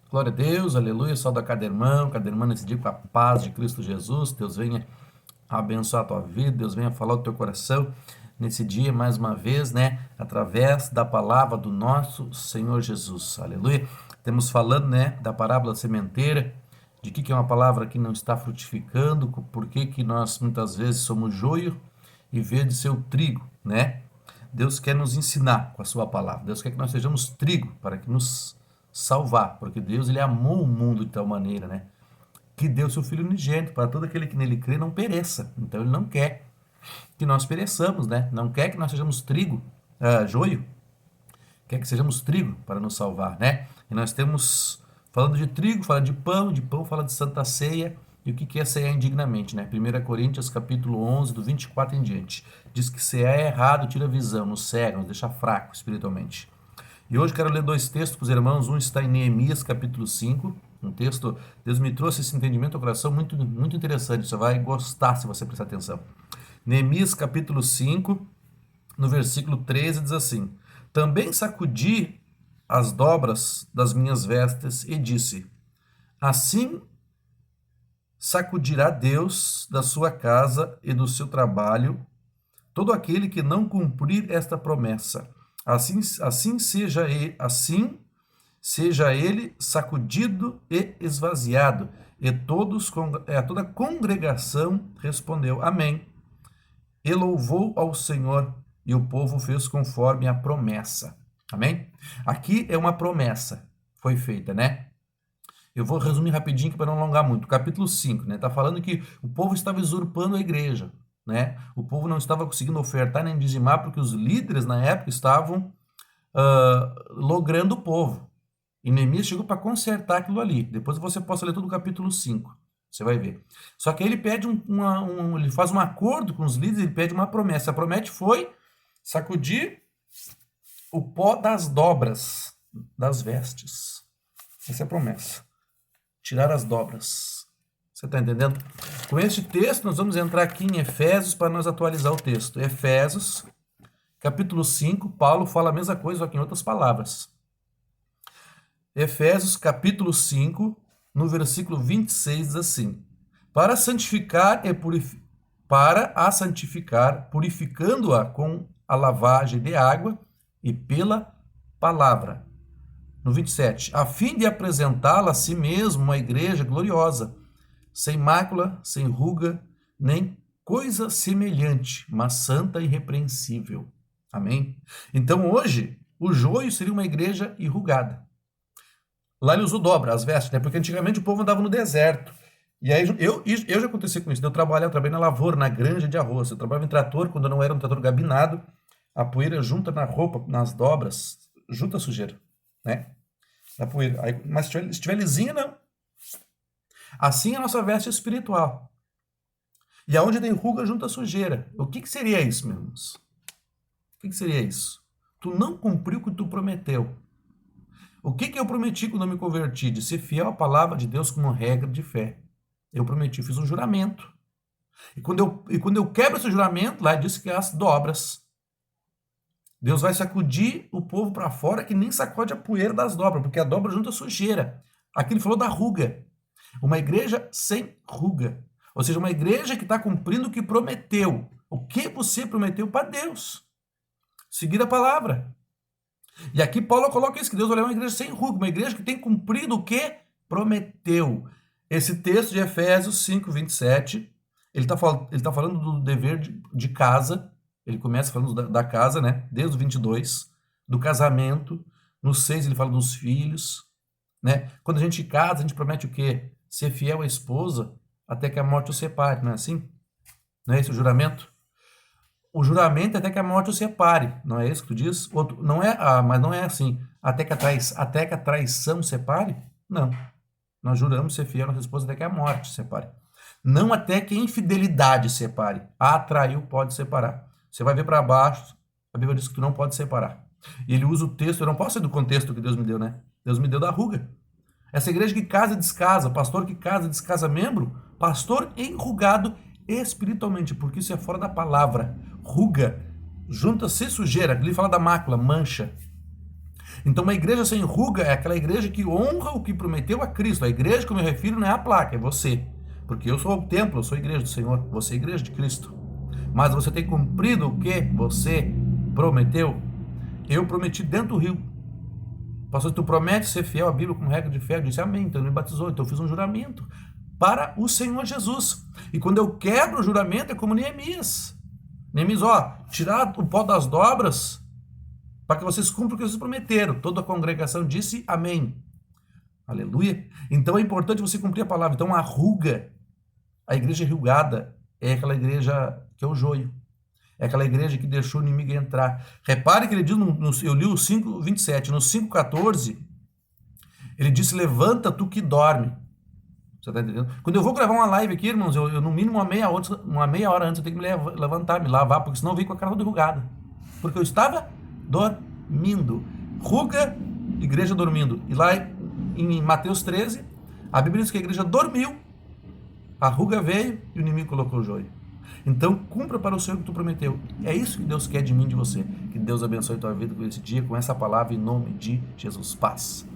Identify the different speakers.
Speaker 1: Glória a Deus, aleluia, salve a cada irmão nesse dia com a paz de Cristo Jesus. Deus venha abençoar a tua vida, Deus venha falar do teu coração nesse dia mais uma vez, né, através da palavra do nosso Senhor Jesus, aleluia. Temos falando, né, da parábola sementeira, de que é uma palavra que não está frutificando, por que nós muitas vezes somos joio em vez de ser o trigo, né? Deus quer nos ensinar com a sua palavra. Deus quer que nós sejamos trigo para que nos salvar, porque Deus ele amou o mundo de tal maneira, né, que deu seu Filho unigênito para todo aquele que nele crê não pereça. Então ele não quer que nós pereçamos, né? Não quer que nós sejamos trigo, joio, quer que sejamos trigo para nos salvar, né? E nós temos, falando de trigo, fala de pão fala de santa ceia, e o que é cear indignamente, né? 1 Coríntios capítulo 11, do 24 em diante, diz que cear é errado, tira a visão, nos cega, nos deixa fraco espiritualmente. E hoje quero ler dois textos para os irmãos, um está em Neemias capítulo 5, um texto, Deus me trouxe esse entendimento ao coração muito, muito interessante, você vai gostar se você prestar atenção. Neemias capítulo 5, no versículo 13 diz assim: Também sacudi as dobras das minhas vestes e disse: Assim sacudirá Deus da sua casa e do seu trabalho todo aquele que não cumprir esta promessa. Assim seja ele sacudido e esvaziado. E toda a congregação respondeu amém. E louvou ao Senhor, e o povo fez conforme a promessa. Amém? Aqui é uma promessa, foi feita, né? Eu vou resumir rapidinho para não alongar muito. Capítulo 5, né? Está falando que o povo estava usurpando a igreja, né? O povo não estava conseguindo ofertar nem dizimar porque os líderes na época estavam logrando o povo. E Neemias chegou para consertar aquilo ali. Depois você possa ler todo o capítulo 5. Você vai ver. Só que aí ele pede ele faz um acordo com os líderes, ele pede uma promessa. A promessa foi sacudir o pó das dobras das vestes. Essa é a promessa. Tirar as dobras. Você está entendendo? Com este texto, nós vamos entrar aqui em Efésios para nós atualizar o texto. Efésios, capítulo 5, Paulo fala a mesma coisa, só que em outras palavras. Efésios, capítulo 5, no versículo 26, diz assim: Para a santificar, purificando-a com a lavagem de água e pela palavra. No 27, a fim de apresentá-la a si mesmo uma igreja gloriosa, sem mácula, sem ruga, nem coisa semelhante, mas santa e irrepreensível. Amém? Então hoje, o joio seria uma igreja enrugada. Lá ele usou dobra, as vestes, né? Porque antigamente o povo andava no deserto. E aí eu já aconteci com isso. Eu trabalhei na lavoura, na granja de arroz. Eu trabalhava em trator, quando não era um trator gabinado, a poeira junta na roupa, nas dobras, junta a sujeira, né? Da poeira. Aí, mas se estiver lisinha, não. Assim é a nossa veste espiritual. E aonde tem ruga, junta a sujeira. O que seria isso, meus irmãos? O que seria isso? Tu não cumpriu o que tu prometeu. O que eu prometi quando eu me converti? De ser fiel à palavra de Deus como regra de fé. Eu prometi, fiz um juramento. E quando eu quebro esse juramento, lá diz que é as dobras. Deus vai sacudir o povo para fora que nem sacode a poeira das dobras, porque a dobra junta sujeira. Aqui ele falou da ruga. Uma igreja sem ruga. Ou seja, uma igreja que está cumprindo o que prometeu. O que você prometeu para Deus. Seguir a palavra. E aqui Paulo coloca isso, que Deus vai levar uma igreja sem ruga, uma igreja que tem cumprido o que prometeu. Esse texto de Efésios 5, 27, ele está falando do dever de casa, ele começa falando da casa, né? Desde o 22, do casamento, no 6 ele fala dos filhos, né? Quando a gente casa, a gente promete o quê? Ser fiel à esposa até que a morte o separe, não é assim? Não é esse o juramento? O juramento é até que a morte o separe, não é isso que tu diz? Não é, mas não é assim. Até que a traição separe? Não. Nós juramos ser fiel à nossa esposa até que a morte separe. Não até que a infidelidade separe. Traiu, pode separar. Você vai ver para baixo, a Bíblia diz que tu não pode separar. E ele usa o texto, eu não posso ser do contexto que Deus me deu, né? Deus me deu da ruga. Essa igreja que casa e descasa, pastor que casa e descasa membro, pastor enrugado espiritualmente, porque isso é fora da palavra. Ruga, junta-se sujeira, ele fala da mácula, mancha. Então, uma igreja sem ruga é aquela igreja que honra o que prometeu a Cristo. A igreja que eu me refiro não é a placa, é você. Porque eu sou o templo, eu sou a igreja do Senhor, você é a igreja de Cristo. Mas você tem cumprido o que você prometeu? Eu prometi dentro do rio. Pastor, tu promete ser fiel à Bíblia como regra de fé? Eu disse amém, então ele me batizou, então eu fiz um juramento para o Senhor Jesus. E quando eu quebro o juramento, é como Neemias. Neemias, tirar o pó das dobras para que vocês cumpram o que vocês prometeram. Toda a congregação disse amém. Aleluia. Então é importante você cumprir a palavra. Então a ruga, a igreja rugada, é aquela igreja que é o joio. É aquela igreja que deixou o inimigo entrar. Repare que ele diz, eu li o 5:27, no 5:14, ele disse, levanta tu que dorme. Você está entendendo? Quando eu vou gravar uma live aqui, irmãos, eu no mínimo uma meia hora antes eu tenho que me levantar, me lavar, porque senão eu venho com a cara toda enrugada. Porque eu estava dormindo. Ruga, igreja dormindo. E lá em Mateus 13, a Bíblia diz que a igreja dormiu, a ruga veio e o inimigo colocou o joio. Então, cumpra para o Senhor o que tu prometeu. É isso que Deus quer de mim e de você. Que Deus abençoe a tua vida com esse dia, com essa palavra, em nome de Jesus. Paz.